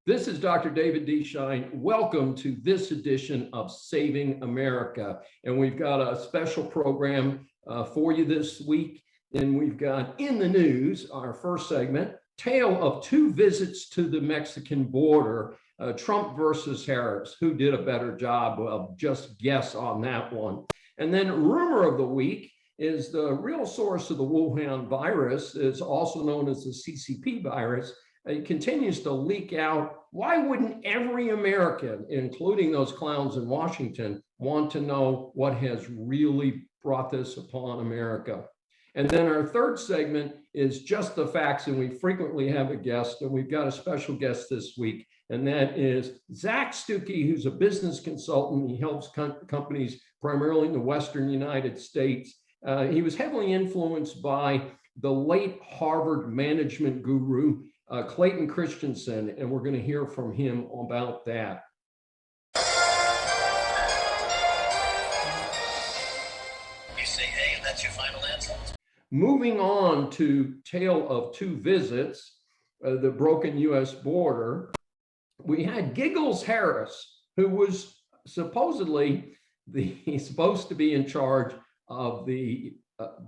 This is Dr. David D. Schein. Welcome to this edition of Saving America. And we've got a special program for you this week. And we've got in the news, our first segment, tale of two visits to the Mexican border, Trump versus Harris. Who did a better job? Well, just guess on that one. And then rumor of the week is the real source of the Wuhan virus is also known as the CCP virus. It continues to leak out. Why wouldn't every American, including those clowns in Washington, want to know what has really brought this upon America? And then our third segment is just the facts, and we frequently have a guest, and we've got a special guest this week, and that is Zach Stuckey, who's a business consultant. He helps companies primarily in the Western United States. He was heavily influenced by the late Harvard management guru, Clayton Christensen, and we're going to hear from him about that. You say, hey, and that's your final answer? Moving on to tale of two visits, the broken U.S. border, we had Giggles Harris, who was supposedly he's supposed to be in charge of the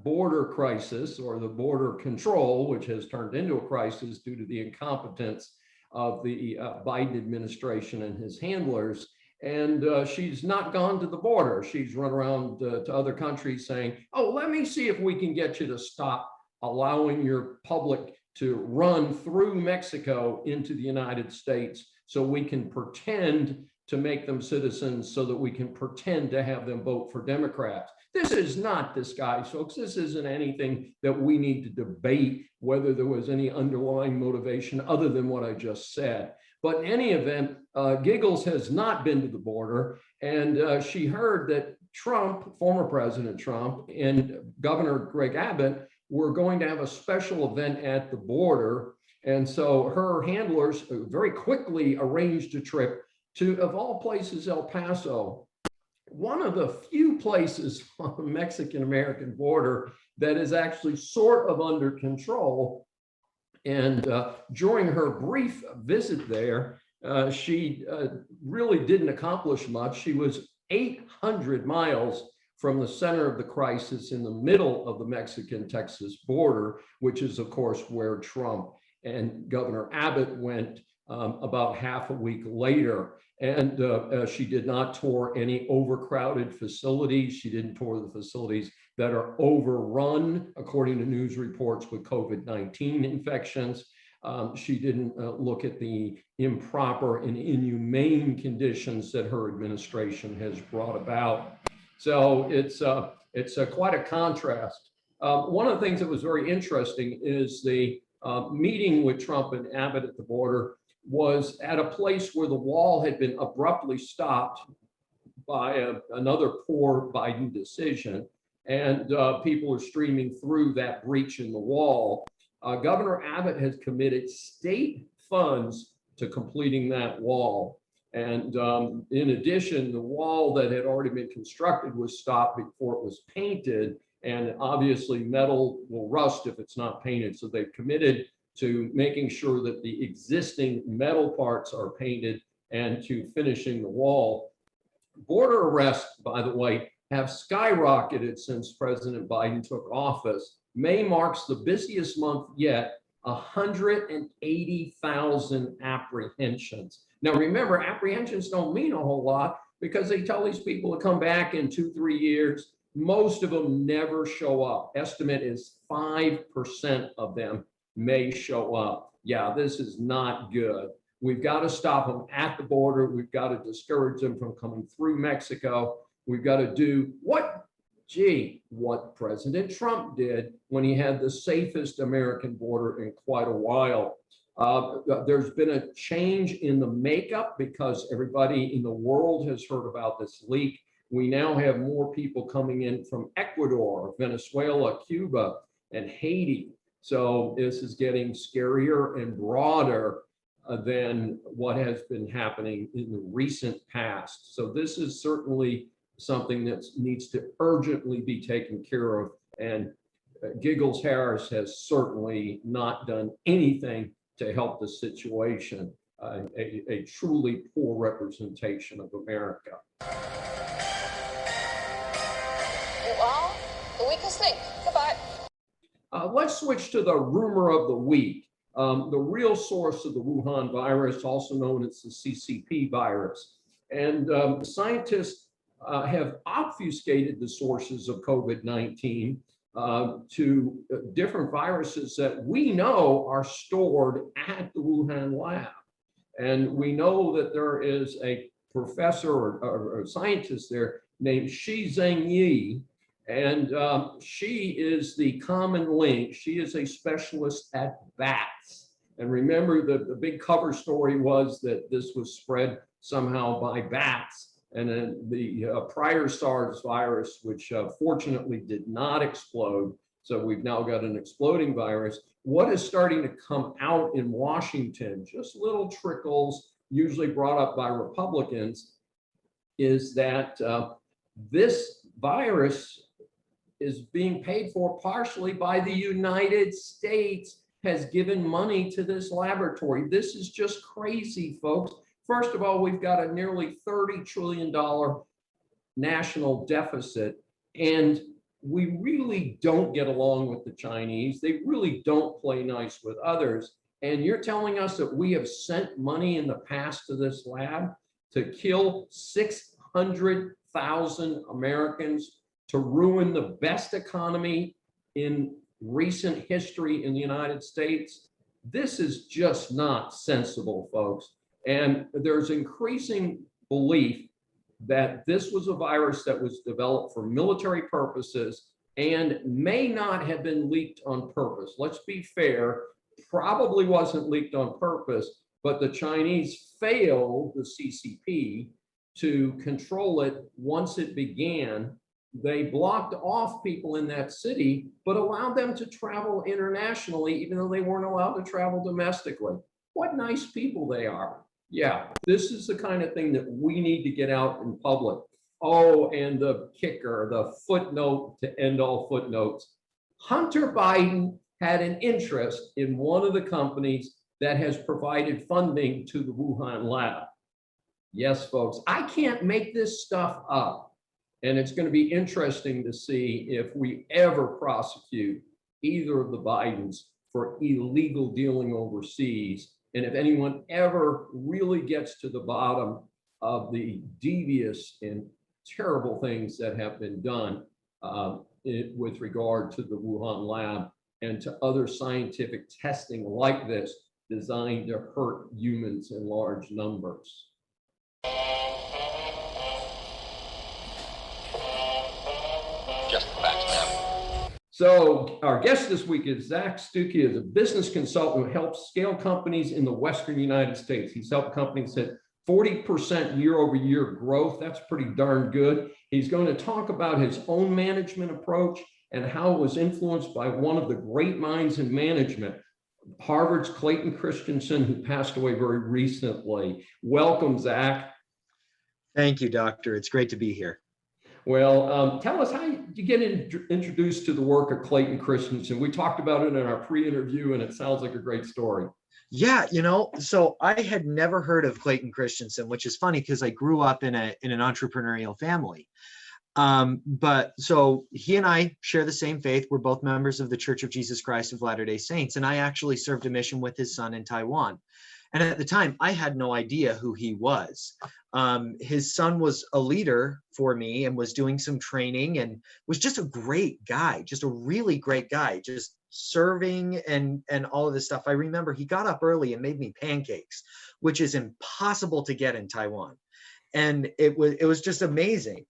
border crisis or the border control, which has turned into a crisis due to the incompetence of the Biden administration and his handlers. And she's not gone to the border. She's run around to other countries saying, oh, let me see if we can get you to stop allowing your public to run through Mexico into the United States so we can pretend to make them citizens so that we can pretend to have them vote for Democrats. This is not disguise, folks. This isn't anything that we need to debate whether there was any underlying motivation other than what I just said. But in any event, Giggles has not been to the border, and she heard that Trump, former President Trump, and Governor Greg Abbott were going to have a special event at the border. And so her handlers very quickly arranged a trip to, of all places, El Paso, one of the few places on the Mexican-American border that is actually sort of under control. And during her brief visit there, she really didn't accomplish much. She was 800 miles from the center of the crisis in the middle of the Mexican-Texas border, which is, of course, where Trump and Governor Abbott went about half a week later. And she did not tour any overcrowded facilities. She didn't tour the facilities that are overrun, according to news reports, with COVID-19 infections. She didn't look at the improper and inhumane conditions that her administration has brought about. So it's quite a contrast. One of the things that was very interesting is the meeting with Trump and Abbott at the border was at a place where the wall had been abruptly stopped by another poor Biden decision, and people are streaming through that breach in the wall. Governor Abbott has committed state funds to completing that wall. And in addition, the wall that had already been constructed was stopped before it was painted, and obviously metal will rust if it's not painted. So they've committed to making sure that the existing metal parts are painted and to finishing the wall. Border arrests, by the way, have skyrocketed since President Biden took office. May marks the busiest month yet, 180,000 apprehensions. Now, remember, apprehensions don't mean a whole lot because they tell these people to come back in 2-3 years. Most of them never show up. Estimate is 5% of them may show up. Yeah, this is not good. We've got to stop them at the border. We've got to discourage them from coming through Mexico. We've got to do what President Trump did when he had the safest American border in quite a while. There's been a change in the makeup because everybody in the world has heard about this leak. We now have more people coming in from Ecuador, Venezuela, Cuba, and Haiti. So this is getting scarier and broader than what has been happening in the recent past. So this is certainly something that needs to urgently be taken care of. And Giggles Harris has certainly not done anything to help the situation. a truly poor representation of America. You are the weakest link. Goodbye. Let's switch to the rumor of the week. The real source of the Wuhan virus, also known as the CCP virus. And scientists have obfuscated the sources of COVID-19 to different viruses that we know are stored at the Wuhan lab. And we know that there is a professor or scientist there named Shi Zhengyi, and she is the common link. She is a specialist at bats. And remember, the big cover story was that this was spread somehow by bats. And then the prior SARS virus, which fortunately did not explode, so we've now got an exploding virus. What is starting to come out in Washington, just little trickles, usually brought up by Republicans, is that this virus is being paid for partially by the United States, has given money to this laboratory. This is just crazy, folks. First of all, we've got a nearly $30 trillion national deficit, and we really don't get along with the Chinese. They really don't play nice with others. And you're telling us that we have sent money in the past to this lab to kill 600,000 Americans, to ruin the best economy in recent history in the United States? This is just not sensible, folks. And there's increasing belief that this was a virus that was developed for military purposes and may not have been leaked on purpose. Let's be fair, probably wasn't leaked on purpose, but the Chinese failed the CCP to control it once it began. They blocked off people in that city, but allowed them to travel internationally, even though they weren't allowed to travel domestically. What nice people they are. Yeah, this is the kind of thing that we need to get out in public. Oh, and the kicker, the footnote to end all footnotes. Hunter Biden had an interest in one of the companies that has provided funding to the Wuhan lab. Yes, folks, I can't make this stuff up. And it's going to be interesting to see if we ever prosecute either of the Bidens for illegal dealing overseas. And if anyone ever really gets to the bottom of the devious and terrible things that have been done with regard to the Wuhan lab and to other scientific testing like this designed to hurt humans in large numbers. Just facts, ma'am. So our guest this week is Zach Stuckey, is a business consultant who helps scale companies in the Western United States. He's helped companies hit 40% year-over-year growth. That's pretty darn good. He's going to talk about his own management approach and how it was influenced by one of the great minds in management, Harvard's Clayton Christensen, who passed away very recently. Welcome, Zach. Thank you, Doctor. It's great to be here. Well, tell us how you get introduced to the work of Clayton Christensen. We talked about it in our pre-interview, and it sounds like a great story. Yeah, so I had never heard of Clayton Christensen, which is funny because I grew up in an entrepreneurial family. But so he and I share the same faith. We're both members of the Church of Jesus Christ of Latter-day Saints, and I actually served a mission with his son in Taiwan. And at the time, I had no idea who he was. His son was a leader for me and was doing some training and was just a great guy, just a really great guy, just serving and all of this stuff. I remember he got up early and made me pancakes, which is impossible to get in Taiwan. And it was just amazing.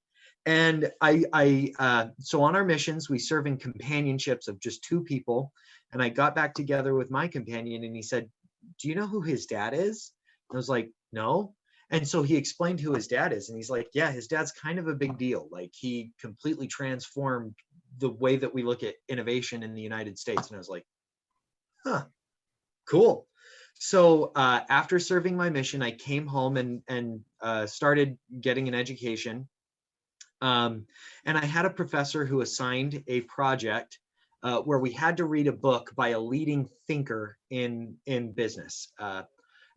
And so on our missions, we serve in companionships of just 2 people. And I got back together with my companion and he said, "Do you know who his dad is?" And I was like, "No." And so he explained who his dad is. And he's like, "Yeah, his dad's kind of a big deal. Like he completely transformed the way that we look at innovation in the United States." And I was like, "Huh, cool." So after serving my mission, I came home and started getting an education. And I had a professor who assigned a project where we had to read a book by a leading thinker in business.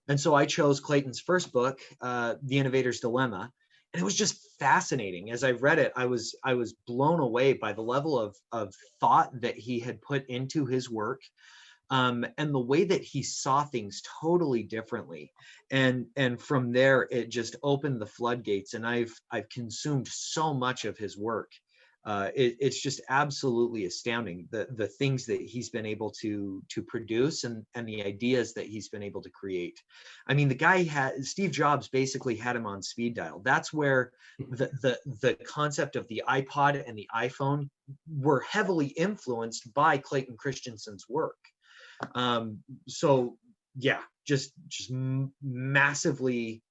And so I chose Clayton's first book, The Innovator's Dilemma. And it was just fascinating. As I read it, I was blown away by the level of thought that he had put into his work, and the way that he saw things totally differently. And from there, it just opened the floodgates. And I've consumed so much of his work. It's just absolutely astounding, the things that he's been able to produce, and the ideas that he's been able to create. I mean, the guy Steve Jobs basically had him on speed dial. That's where the concept of the iPod and the iPhone were heavily influenced by Clayton Christensen's work. So yeah, just massively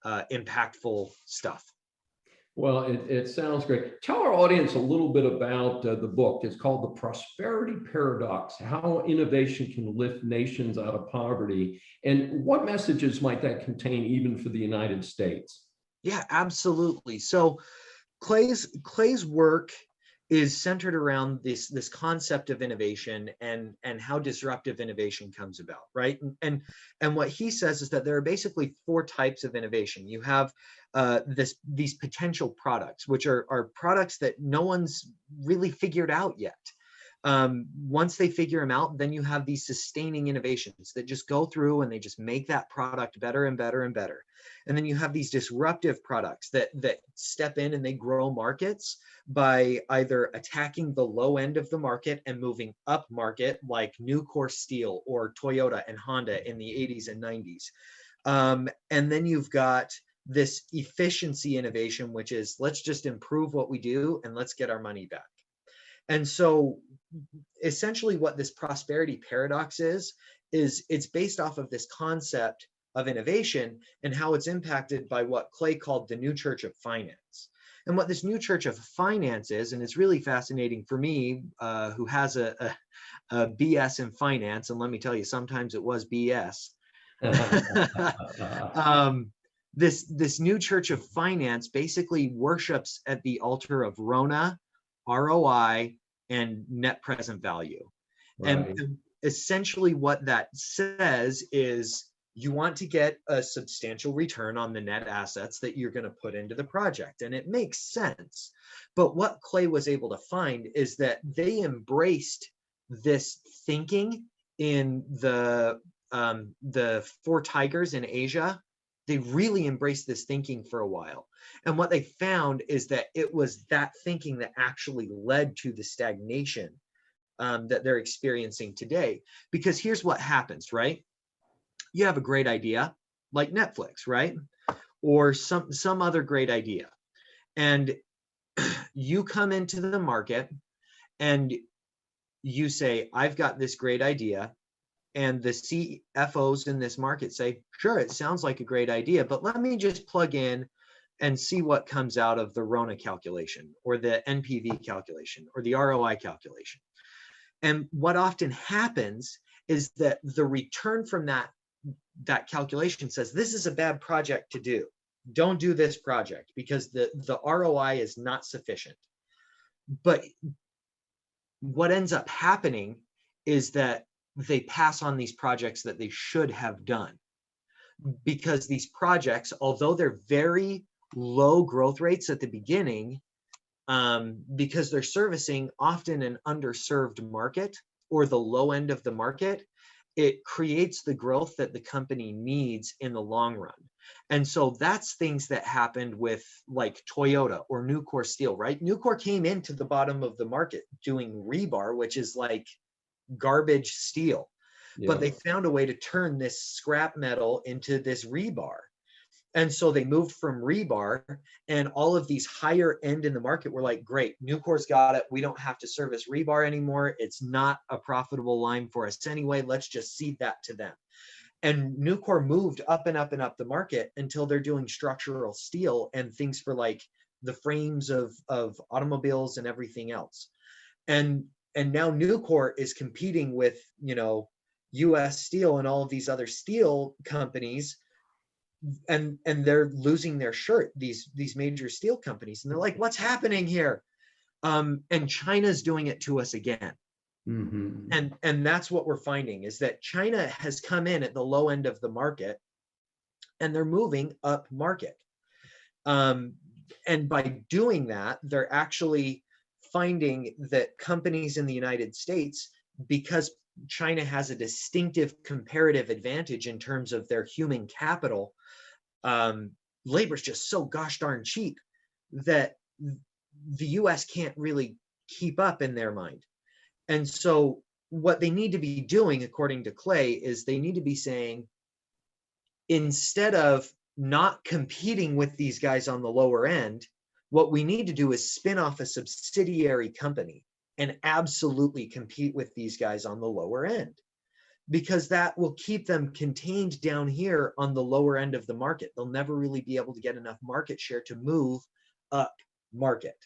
impactful stuff. Well, it sounds great. Tell our audience a little bit about the book. It's called The Prosperity Paradox: How Innovation Can Lift Nations Out of Poverty. And what messages might that contain even for the United States? Yeah, absolutely. So Clay's work is centered around this concept of innovation and how disruptive innovation comes about, right? And what he says is that there are basically four types of innovation. You have these potential products, which are products that no one's really figured out yet. Once they figure them out, then you have these sustaining innovations that just go through and they just make that product better and better and better. And then you have these disruptive products that step in and they grow markets by either attacking the low end of the market and moving up market, like Nucor Steel or Toyota and Honda in the 80s and 90s. And then you've got this efficiency innovation, which is let's just improve what we do and let's get our money back. And so essentially what this prosperity paradox is it's based off of this concept of innovation and how it's impacted by what Clay called the new church of finance. And what this new church of finance is, and it's really fascinating for me, who has a BS in finance, and let me tell you, sometimes it was BS. This new church of finance basically worships at the altar of RONA, ROI, and net present value. Right. And essentially what that says is you want to get a substantial return on the net assets that you're going to put into the project. And it makes sense. But what Clay was able to find is that they embraced this thinking in the four tigers in Asia. They really embraced this thinking for a while. And what they found is that it was that thinking that actually led to the stagnation that they're experiencing today. Because here's what happens, right? You have a great idea, like Netflix, right? Or some other great idea. And you come into the market and you say, I've got this great idea. And the CFOs in this market say, sure, it sounds like a great idea, but let me just plug in and see what comes out of the RONA calculation or the NPV calculation or the ROI calculation. And what often happens is that the return from that calculation says, this is a bad project to do. Don't do this project because the ROI is not sufficient. But what ends up happening is that they pass on these projects that they should have done, because these projects, although they're very low growth rates at the beginning, because they're servicing often an underserved market or the low end of the market, it creates the growth that the company needs in the long run. And so that's things that happened with like Toyota or Nucor Steel, right? Nucor came into the bottom of the market doing rebar, which is like garbage steel, but they found a way to turn this scrap metal into this rebar. And so they moved from rebar, and all of these higher end in the market were like, great, Nucor's got it. We don't have to service rebar anymore. It's not a profitable line for us anyway. Let's just cede that to them. And Nucor moved up and up and up the market until they're doing structural steel and things for like the frames of automobiles and everything else. And now Nucor is competing with, US Steel and all of these other steel companies, and they're losing their shirt, these major steel companies. And they're like, what's happening here? And China's doing it to us again. Mm-hmm. And that's what we're finding, is that China has come in at the low end of the market and they're moving up market. And by doing that, they're actually finding that companies in the United States, because China has a distinctive comparative advantage in terms of their human capital, labor is just so gosh darn cheap that the US can't really keep up in their mind. And so what they need to be doing, according to Clay, is they need to be saying, instead of not competing with these guys on the lower end, what we need to do is spin off a subsidiary company and absolutely compete with these guys on the lower end, because that will keep them contained down here on the lower end of the market. They'll never really be able to get enough market share to move up market.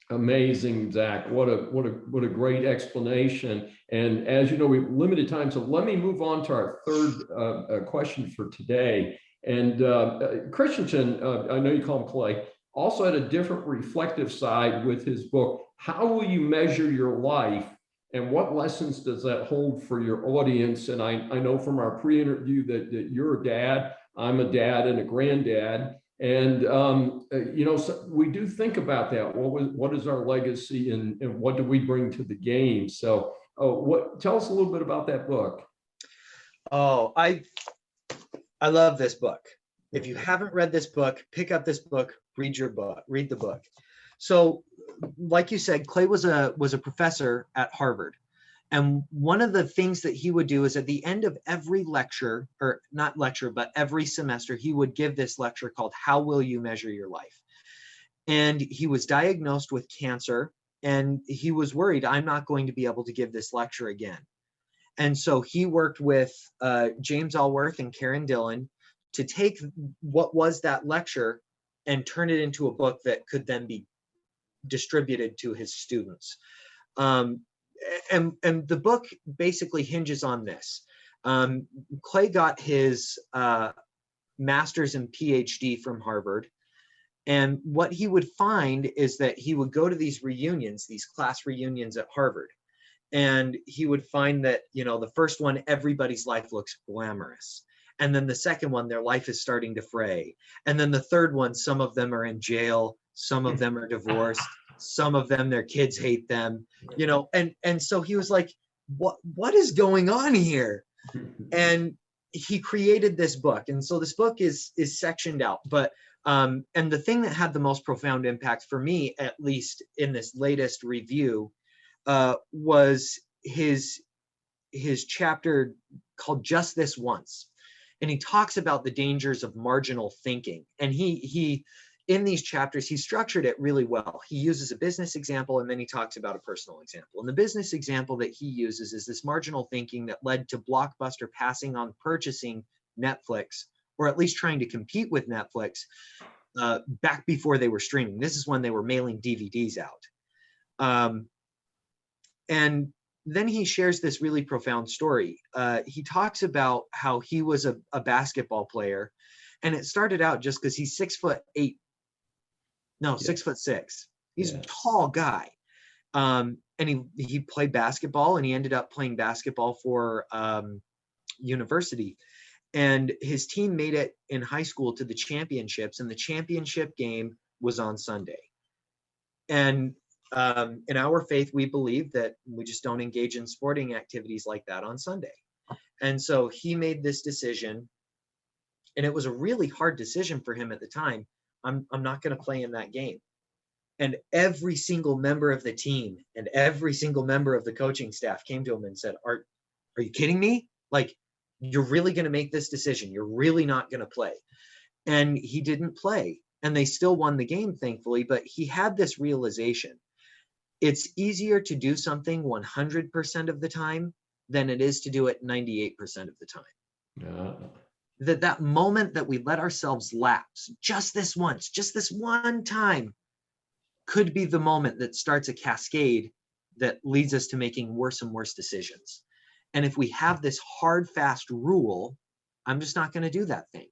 Amazing, Zach. What a great explanation. And as you know, we've limited time, so let me move on to our third question for today. And Christensen, I know you call him Clay, also had a different reflective side with his book, How Will You Measure Your Life? And what lessons does that hold for your audience? And I know from our pre-interview that you're a dad, I'm a dad and a granddad. And, so we do think about that. What is our legacy and what do we bring to the game? So tell us a little bit about that book. Oh, I love this book. If you haven't read this book, pick up this book, read the book. So like you said, Clay was a professor at Harvard. And one of the things that he would do is at the end of every lecture, or not lecture, but every semester, he would give this lecture called How Will You Measure Your Life? And he was diagnosed with cancer, and he was worried, I'm not going to be able to give this lecture again. And so he worked with James Allworth and Karen Dillon to take what was that lecture and turn it into a book that could then be distributed to his students. And the book basically hinges on this. Clay got his master's and PhD from Harvard. And what he would find is that he would go to these reunions, these class reunions at Harvard. And he would find that, the first one, everybody's life looks glamorous. And then the second one, their life is starting to fray. And then the third one, some of them are in jail. Some of them are divorced. Some of them, their kids hate them, and so he was like, what is going on here? And he created this book. And so this book is sectioned out, but and the thing that had the most profound impact for me, at least in this latest review, was his chapter called Just This Once. And he talks about the dangers of marginal thinking. And he in these chapters, he structured it really well. He uses a business example, and then he talks about a personal example. And the business example that he uses is this marginal thinking that led to Blockbuster passing on purchasing Netflix, or at least trying to compete with Netflix, back before they were streaming. This is when they were mailing DVDs out. And then he shares this really profound story. He talks about how he was a basketball player, and it started out just because he's 6'8". No, Yeah. 6'6". He's Yeah. a tall guy. And he played basketball, and he ended up playing basketball for university. And his team made it in high school to the championships, and the championship game was on Sunday. And in our faith, we believe that we just don't engage in sporting activities like that on Sunday. And so he made this decision, and it was a really hard decision for him at the time. I'm not going to play in that game. And every single member of the team and every single member of the coaching staff came to him and said, are you kidding me? Like, you're really going to make this decision. You're really not going to play. And he didn't play, and they still won the game, thankfully. But he had this realization. It's easier to do something 100% of the time than it is to do it 98% of the time. Yeah. That moment that we let ourselves lapse just this once, just this one time, could be the moment that starts a cascade that leads us to making worse and worse decisions. And if we have this hard, fast rule, I'm just not going to do that thing.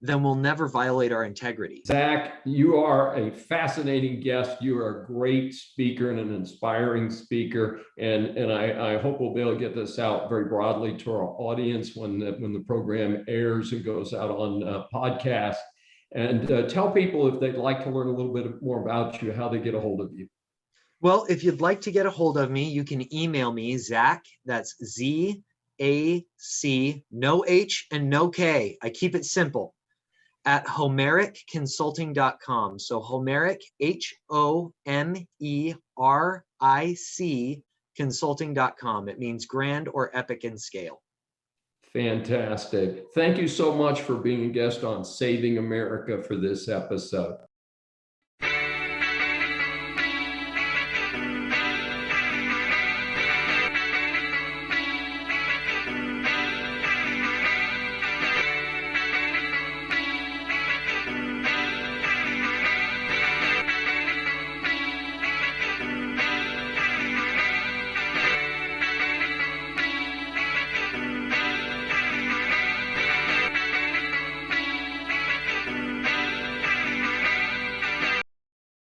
then we'll never violate our integrity. Zach, you are a fascinating guest. You are a great speaker and an inspiring speaker. And I hope we'll be able to get this out very broadly to our audience when the program airs and goes out on podcast. And tell people if they'd like to learn a little bit more about you, how they get a hold of you. Well, if you'd like to get a hold of me, you can email me, Zach, that's Z-A-C, no H and no K. I keep it simple, at homericconsulting.com. So Homeric, H-O-M-E-R-I-C, consulting.com. It means grand or epic in scale. Fantastic. Thank you so much for being a guest on Saving America for this episode.